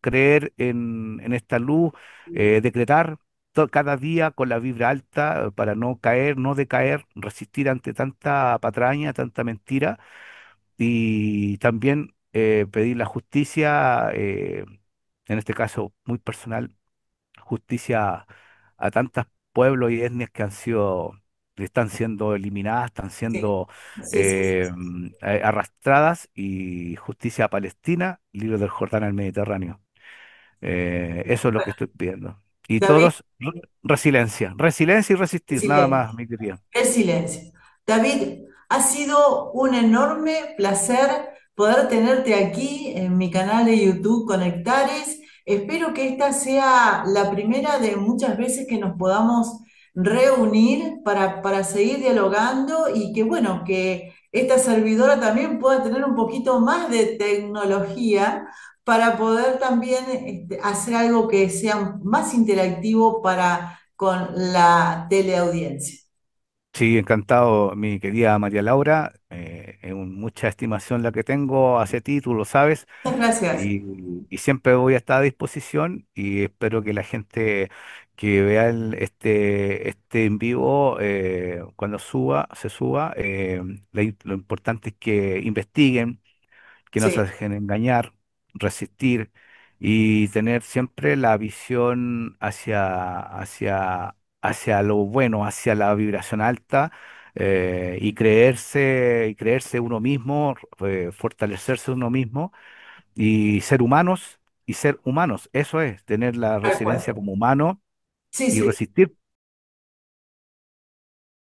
creer en esta luz, decretar cada día con la vibra alta para no caer, no decaer, resistir ante tanta patraña, tanta mentira y también pedir la justicia, en este caso muy personal, justicia a tantos pueblos y etnias que han sido están siendo eliminadas, están Sí, siendo sí, sí, sí. arrastradas, y justicia a Palestina, libre del Jordán al Mediterráneo. Eso es lo que estoy pidiendo. Y David, todos, resiliencia, resiliencia y resistir, nada más, silencio. mi querida. El silencio. David, ha sido un enorme placer poder tenerte aquí en mi canal de YouTube Conectares. Espero que esta sea la primera de muchas veces que nos podamos reunir para seguir dialogando y que, bueno, que esta servidora también pueda tener un poquito más de tecnología para poder también hacer algo que sea más interactivo para con la teleaudiencia. Sí, encantado, mi querida María Laura. Es mucha estimación la que tengo hacia ti, tú lo sabes, Muchas gracias. y siempre voy a estar a disposición, y espero que la gente que vea este en vivo, cuando se suba, lo importante es que investiguen, que no se Sí, dejen engañar, resistir y tener siempre la visión hacia lo bueno, hacia la vibración alta, y creerse uno mismo, fortalecerse uno mismo y ser humanos. Eso es, tener la tal resiliencia cual. como humano Sí, y sí. resistir.